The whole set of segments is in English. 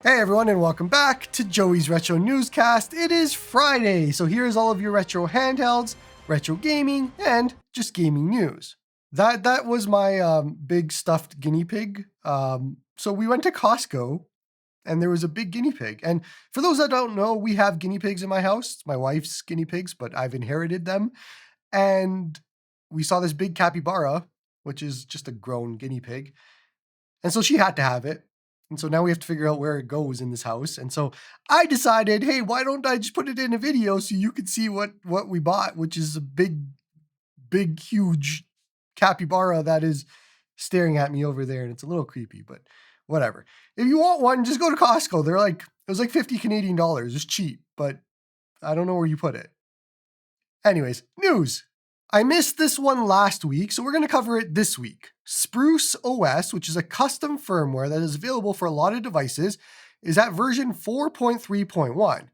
Hey everyone, and welcome back to Joey's Retro Newscast. It is Friday, so here's all of your retro handhelds, retro gaming, and just gaming news. That was my big stuffed guinea pig. So we went to Costco, and there was a big guinea pig. And for those that don't know, we have guinea pigs in my house. It's my wife's guinea pigs, but I've inherited them. And we saw this big capybara, which is just a grown guinea pig. And so she had to have it. And so now we have to figure out where it goes in this house. And so I decided, hey, why don't I just put it in a video so you can see what we bought, which is a big, huge capybara that is staring at me over there. And it's a little creepy, but whatever. If you want one, just go to Costco. It was like 50 Canadian dollars. It's cheap, but I don't know where you put it. Anyways, news. I missed this one last week, so we're going to cover it this week. Spruce OS, which is a custom firmware that is available for a lot of devices, is at version 4.3.1.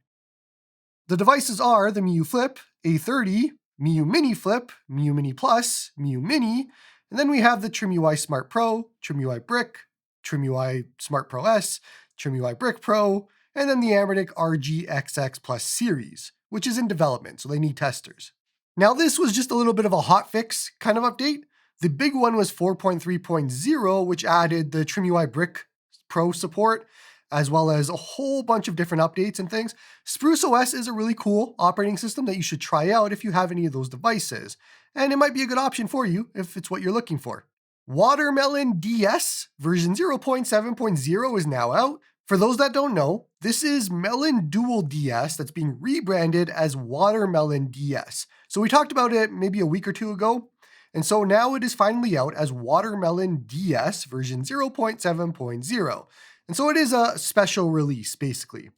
The devices are the Miu Flip, A30, Miu Mini Flip, Miu Mini Plus, Miu Mini, and then we have the TrimUI Smart Pro, TrimUI Brick, TrimUI Smart Pro S, TrimUI Brick Pro, and then the Anbernic RGXX Plus series, which is in development, so they need testers. Now this was just a little bit of a hotfix kind of update. The big one was 4.3.0, which added the TrimUI Brick Pro support, as well as a whole bunch of different updates and things. Spruce OS is a really cool operating system that you should try out if you have any of those devices, and it might be a good option for you if it's what you're looking for. WatermelonDS version 0.7.0 is now out. For those that don't know, this is Melon Dual DS that's being rebranded as WatermelonDS. So we talked about it maybe a week or two ago, and so now it is finally out as WatermelonDS version 0.7.0. And so it is a special release, basically.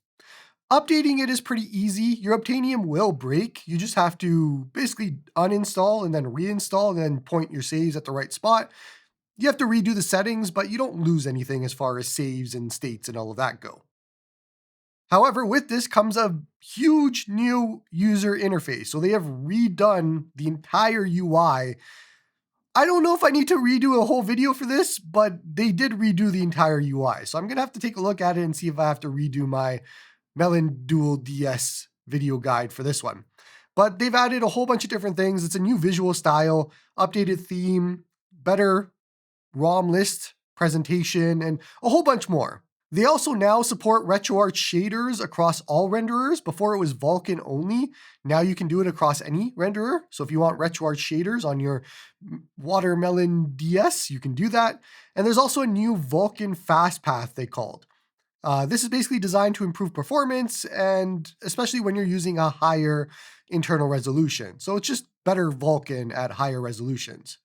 Updating it is pretty easy. Your Obtainium will break. You just have to basically uninstall and then reinstall and then point your saves at the right spot. You have to redo the settings, but you don't lose anything as far as saves and states and all of that go. However, with this comes a huge new user interface. So they have redone the entire UI. I don't know if I need to redo a whole video for this, but they did redo the entire UI. So I'm going to have to take a look at it and see if I have to redo my Melon Dual DS video guide for this one. But they've added a whole bunch of different things. It's a new visual style, updated theme, better ROM list presentation, and a whole bunch more. They also now support RetroArch shaders across all renderers. Before it was Vulkan only. Now you can do it across any renderer. So if you want RetroArch shaders on your WatermelonDS, you can do that. And there's also a new Vulkan fast path they called. This is basically designed to improve performance, and especially when you're using a higher internal resolution. So it's just better Vulkan at higher resolutions.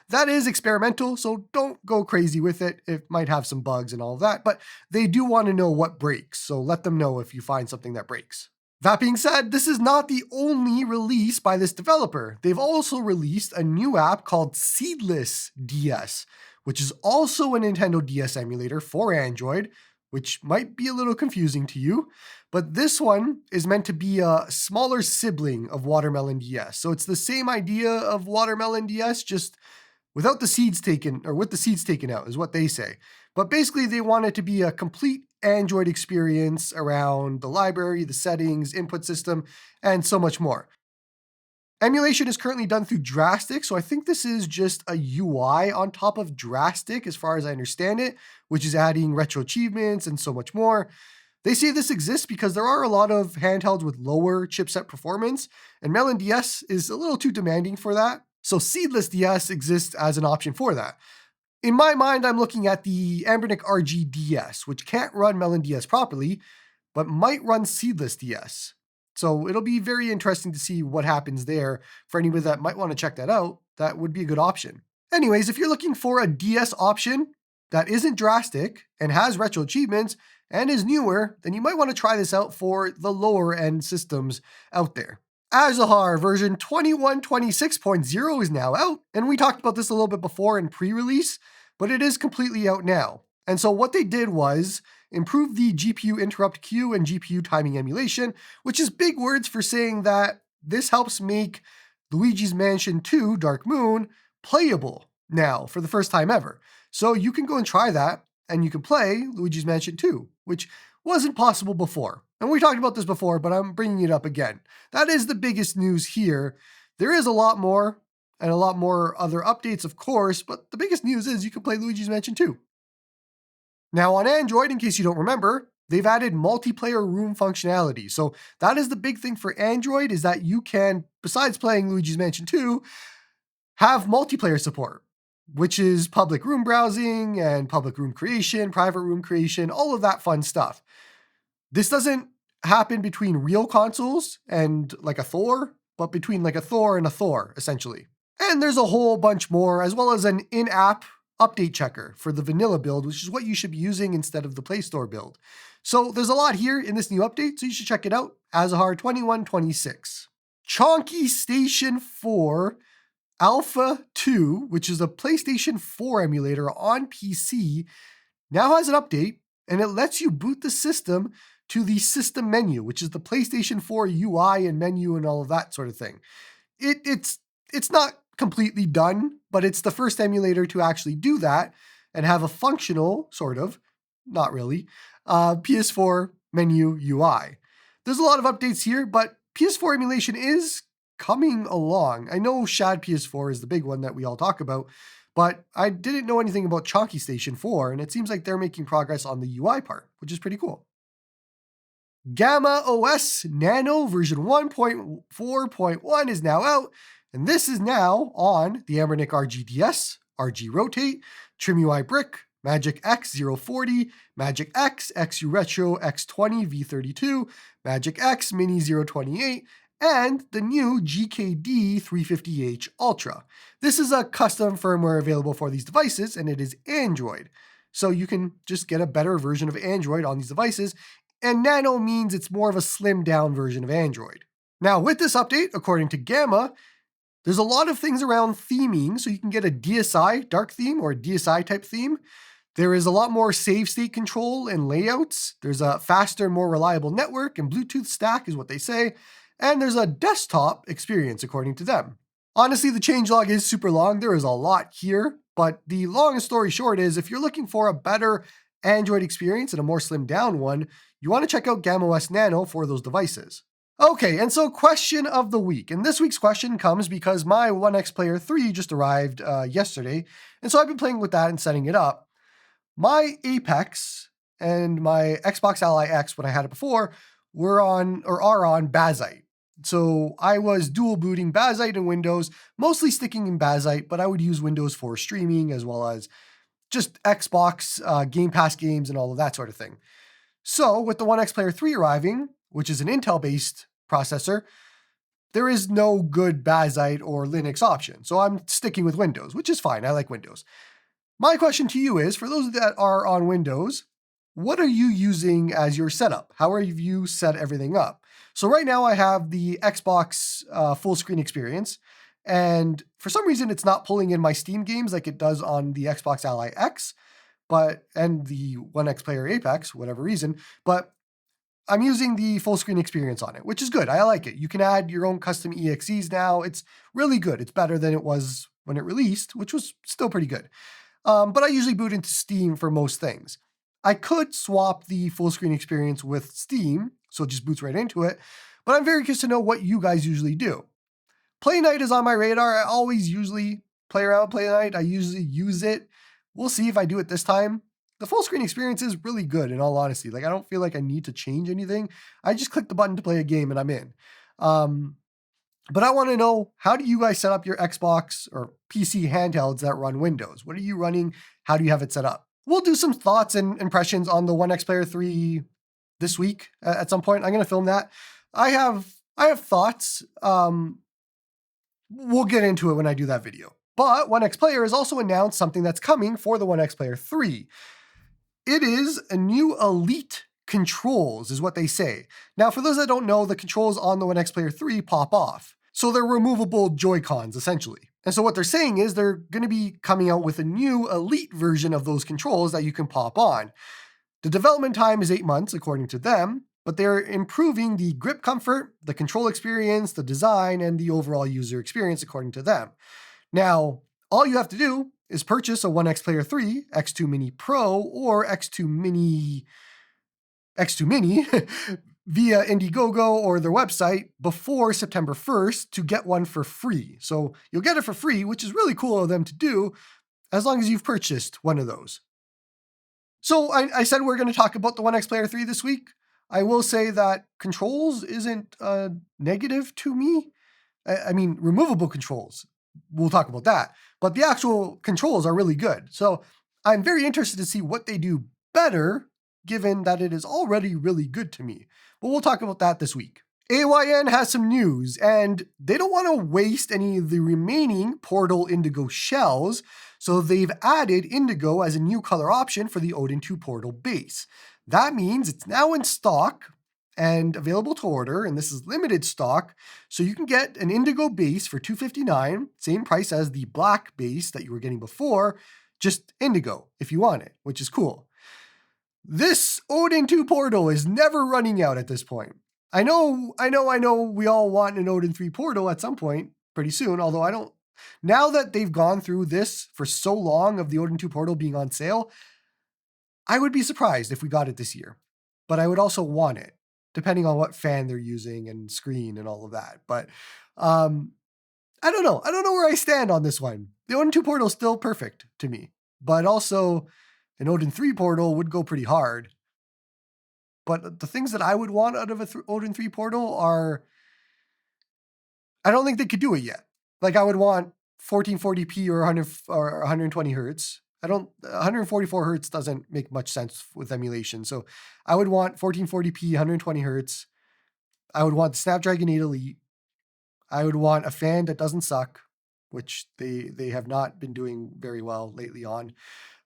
That is experimental, so don't go crazy with it. It might have some bugs and all of that, but they do want to know what breaks, so let them know if you find something that breaks. That being said, this is not the only release by this developer. They've also released a new app called Seedless DS, which is also a Nintendo DS emulator for Android, which might be a little confusing to you, but this one is meant to be a smaller sibling of WatermelonDS. So it's the same idea of WatermelonDS, just without the seeds taken, or with the seeds taken out, is what they say. But basically, they want it to be a complete Android experience around the library, the settings, input system, and so much more. Emulation is currently done through Drastic, so I think this is just a UI on top of Drastic, as far as I understand it, which is adding retro achievements and so much more. They say this exists because there are a lot of handhelds with lower chipset performance, and Melon DS is a little too demanding for that. So Seedless DS exists as an option for that. In my mind, I'm looking at the Anbernic RGDS, which can't run Melon DS properly, but might run Seedless DS. So it'll be very interesting to see what happens there. For anybody that might want to check that out, that would be a good option. Anyways, if you're looking for a DS option that isn't drastic and has retro achievements and is newer, then you might want to try this out for the lower end systems out there. Azahar version 2126.0 is now out, and we talked about this a little bit before in pre-release, but it is completely out now. And so what they did was improve the GPU interrupt queue and GPU timing emulation, which is big words for saying that this helps make Luigi's Mansion 2 Dark Moon playable now for the first time ever. So you can go and try that. and you can play Luigi's Mansion 2, which wasn't possible before. And we talked about this before, but I'm bringing it up again. That is the biggest news here. There is a lot more, and a lot more other updates, of course, but the biggest news is you can play Luigi's Mansion 2. Now on Android, in case you don't remember, they've added multiplayer room functionality. So that is the big thing for Android, is that you can, besides playing Luigi's Mansion 2, have multiplayer support, which is public room browsing and public room creation, private room creation, all of that fun stuff. This doesn't happen between real consoles and like a Thor, but between like a Thor and a Thor, essentially. And there's a whole bunch more, as well as an in-app update checker for the vanilla build, which is what you should be using instead of the Play Store build. So there's a lot here in this new update, so you should check it out. Azahar 2126. ChonkyStation 4 Alpha 2, which is a PlayStation 4 emulator on PC, now has an update, and it lets you boot the system to the system menu, which is the PlayStation 4 UI and menu and all of that sort of thing. It's not completely done, but it's the first emulator to actually do that and have a functional, sort of, not really, PS4 menu UI. There's a lot of updates here, but PS4 emulation is coming along. I know Shad PS4 is the big one that we all talk about, but I didn't know anything about ChonkyStation 4, and it seems like they're making progress on the UI part, which is pretty cool. GammaOS Nano version 1.4.1 is now out, and this is now on the Amernic RGDS, RG Rotate, TrimUI Brick, Magic X 040, Magic X, XU Retro X20 V32, Magic X Mini 028, and the new GKD 350H Ultra. This is a custom firmware available for these devices, and it is Android. So you can just get a better version of Android on these devices, and Nano means it's more of a slimmed down version of Android. Now with this update, according to Gamma, there's a lot of things around theming, so you can get a DSI dark theme or a DSI type theme. There is a lot more save state control and layouts. There's a faster, more reliable network and Bluetooth stack is what they say. And there's a desktop experience according to them. Honestly, the changelog is super long. There is a lot here, but the long story short is if you're looking for a better Android experience and a more slimmed down one, you want to check out GammaOS Nano for those devices. Okay, and so question of the week. And this week's question comes because my OneXPlayer 3 just arrived yesterday, and so I've been playing with that and setting it up. My Apex and my Xbox Ally X, when I had it before, were on or are on Bazite. So I was dual booting Bazite and Windows, mostly sticking in Bazite, but I would use Windows for streaming as well as just Xbox, Game Pass games, and all of that sort of thing. So with the OneXPlayer 3 arriving, which is an Intel-based processor, there is no good Bazite or Linux option. So I'm sticking with Windows, which is fine. I like Windows. My question to you is, for those that are on Windows, what are you using as your setup? How have you set everything up? So right now I have the Xbox full screen experience, and for some reason it's not pulling in my Steam games like it does on the Xbox Ally X, and the OneXPlayer Apex, whatever reason, but I'm using the full screen experience on it, which is good. I like it. You can add your own custom EXEs now. It's really good. It's better than it was when it released, which was still pretty good. But I usually boot into Steam for most things. I could swap the full screen experience with Steam, so it just boots right into it, but I'm very curious to know what you guys usually do. Play Night is on my radar. I always usually play around Play Night. I usually use it. We'll see if I do it this time. The full screen experience is really good, in all honesty. Like, I don't feel like I need to change anything. I just click the button to play a game and I'm in. But I want to know, how do you guys set up your Xbox or PC handhelds that run Windows? What are you running? How do you have it set up? We'll do some thoughts and impressions on the OneXPlayer 3 this week at some point. I'm going to film that. I have thoughts. We'll get into it when I do that video. But OneXPlayer has also announced something that's coming for the OneXPlayer 3. It is a new Elite controls, is what they say. Now, for those that don't know, the controls on the OneXPlayer 3 pop off. So they're removable Joy-Cons, essentially. And so what they're saying is they're going to be coming out with a new Elite version of those controls that you can pop on. The development time is 8 months, according to them, but they're improving the grip comfort, the control experience, the design, and the overall user experience, according to them. Now, all you have to do is purchase a OneXPlayer 3, X2 Mini Pro, or X2 Mini via Indiegogo or their website before September 1st to get one for free. So you'll get it for free, which is really cool of them to do, as long as you've purchased one of those. So I said we're going to talk about the OneXPlayer 3 this week. I will say that controls isn't negative to me. I mean, removable controls, we'll talk about that. But the actual controls are really good. So I'm very interested to see what they do better, given that it is already really good to me. But we'll talk about that this week. AYN has some news, and they don't want to waste any of the remaining Portal Indigo shells, so they've added Indigo as a new color option for the Odin 2 Portal base. That means it's now in stock and available to order, and this is limited stock, so you can get an Indigo base for $259, same price as the black base that you were getting before, just Indigo if you want it, which is cool. This Odin 2 Portal is never running out at this point. I know we all want an Odin 3 Portal at some point pretty soon, although I don't. Now that they've gone through this for so long of the Odin 2 Portal being on sale, I would be surprised if we got it this year. But I would also want it, depending on what fan they're using and screen and all of that. But I don't know. I don't know where I stand on this one. The Odin 2 Portal is still perfect to me, but also an Odin 3 Portal would go pretty hard. But the things that I would want out of a Odin 3 Portal are, I don't think they could do it yet. Like I would want 1440p or 120 hertz. 144 hertz doesn't make much sense with emulation. So I would want 1440p, 120 hertz. I would want the Snapdragon 8 Elite. I would want a fan that doesn't suck, which they have not been doing very well lately on,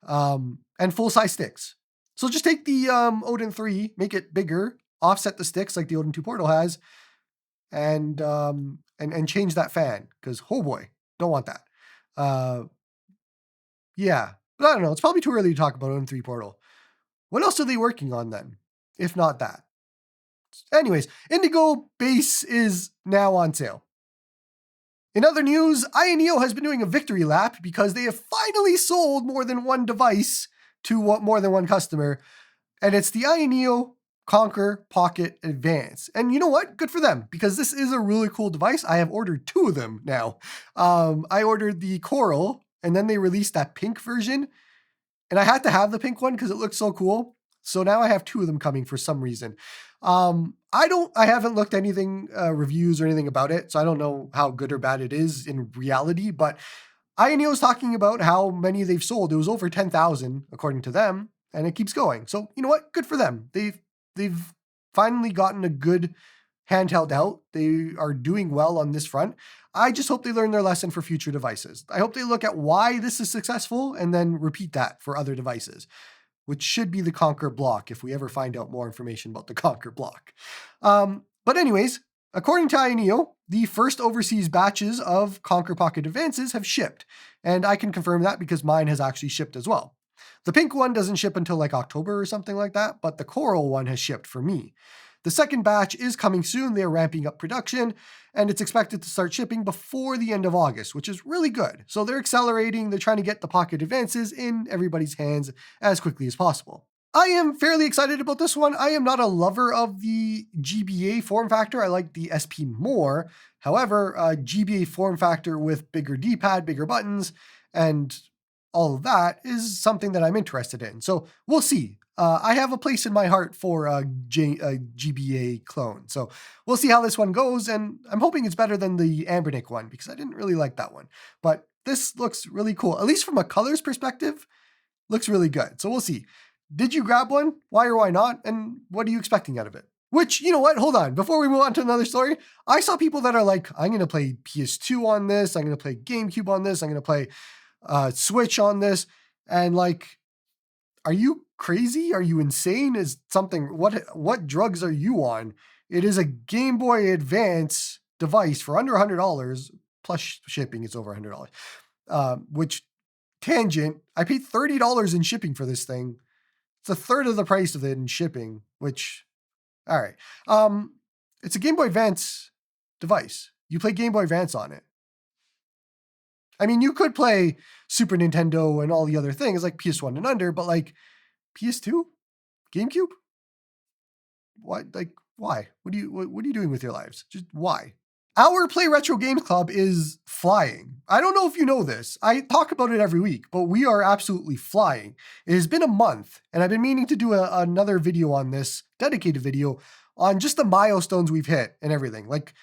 and full-size sticks. So just take the Odin 3, make it bigger, offset the sticks like the Odin 2 Portal has, and change that fan, because oh boy, don't want that. Yeah, but I don't know. It's probably too early to talk about Odin 3 Portal. What else are they working on then, if not that? Anyways, Indigo base is now on sale. In other news, AYANEO has been doing a victory lap because they have finally sold more than one device to more than one customer, and it's the AYANEO KONKR Pocket Advance. And you know what? Good for them, because this is a really cool device. I have ordered two of them now. I ordered the coral, and then they released that pink version, and I had to have the pink one because it looks so cool. So now I have two of them coming for some reason. I haven't looked anything, reviews or anything about it, so I don't know how good or bad it is in reality, but AYANEO is talking about how many they've sold. It was over 10,000 according to them, and it keeps going. So you know what? Good for them. They've finally gotten a good handheld out. They are doing well on this front. I just hope they learn their lesson for future devices. I hope they look at why this is successful and then repeat that for other devices, which should be the KONKR block if we ever find out more information about the KONKR block. But anyways, according to AYANEO, the first overseas batches of KONKR Pocket Advances have shipped, and I can confirm that because mine has actually shipped as well. The pink one doesn't ship until like October or something like that, but the coral one has shipped for me. The second batch is coming soon. They're ramping up production, and it's expected to start shipping before the end of August, which is really good. So they're accelerating. They're trying to get the Pocket Advances in everybody's hands as quickly as possible. I am fairly excited about this one. I am not a lover of the GBA form factor. I like the SP more. However, GBA form factor with bigger D-pad, bigger buttons, and all of that is something that I'm interested in. So we'll see. I have a place in my heart for a GBA clone. So we'll see how this one goes. And I'm hoping it's better than the Ambernick one because I didn't really like that one. But this looks really cool. At least from a colors perspective, looks really good. So we'll see. Did you grab one? Why or why not? And what are you expecting out of it? Which, you know what? Hold on. Before we move on to another story, I saw people that are like, I'm going to play PS2 on this. I'm going to play GameCube on this. I'm going to play Switch on this. And like, are you crazy? Are you insane? Is something, what drugs are you on? It is a Game Boy Advance device for under $100, plus shipping, it's over $100. Which, tangent, I paid $30 in shipping for this thing. It's a third of the price of it in shipping, which, all right. It's a Game Boy Advance device. You play Game Boy Advance on it. I mean, you could play Super Nintendo and all the other things like PS1 and under, but like PS2, GameCube, what? Like, why? What are you doing with your lives? Just why? Our Play Retro Games Club is flying. I don't know if you know this. I talk about it every week, but we are absolutely flying. It has been a month, and I've been meaning to do another video on this, dedicated video, on just the milestones we've hit and everything. Like,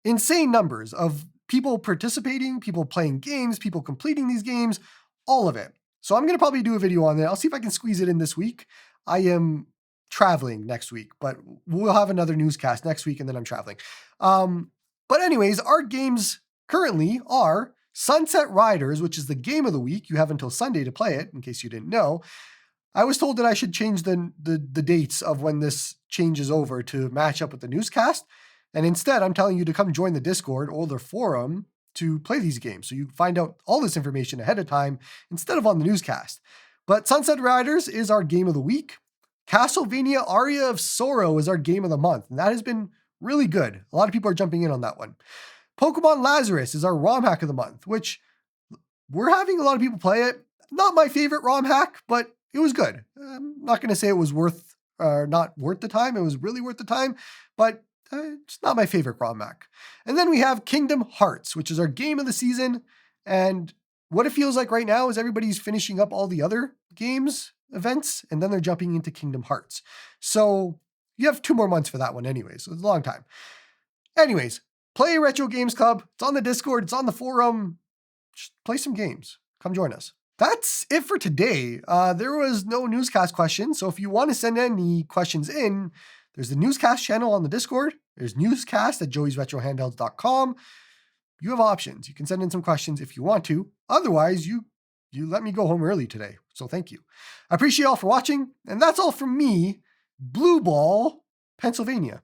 insane numbers of people participating, people playing games, people completing these games, all of it. So I'm going to probably do a video on that. I'll see if I can squeeze it in this week. I am traveling next week, but we'll have another newscast next week, and then I'm traveling. But anyways, our games currently are Sunset Riders, which is the game of the week. You have until Sunday to play it, in case you didn't know. I was told that I should change the dates of when this changes over to match up with the newscast. And instead, I'm telling you to come join the Discord or the forum to play these games. So you find out all this information ahead of time instead of on the newscast. But Sunset Riders is our game of the week. Castlevania Aria of Sorrow is our game of the month. And that has been really good. A lot of people are jumping in on that one. Pokemon Lazarus is our ROM hack of the month, which we're having a lot of people play it. Not my favorite ROM hack, but it was good. I'm not going to say it was not worth the time. It was really worth the time, but it's not my favorite ROM hack. And then we have Kingdom Hearts, which is our game of the season. And what it feels like right now is everybody's finishing up all the other games, events, and then they're jumping into Kingdom Hearts. So you have 2 more months for that one anyways. So it's a long time. Anyways, play Retro Games Club. It's on the Discord. It's on the forum. Just play some games. Come join us. That's it for today. There was no newscast questions. So if you want to send any questions in, there's the newscast channel on the Discord. There's newscast at joeysretrohandhelds.com. You have options. You can send in some questions if you want to. Otherwise, you let me go home early today. So thank you. I appreciate you all for watching. And that's all from me, Blue Ball, Pennsylvania.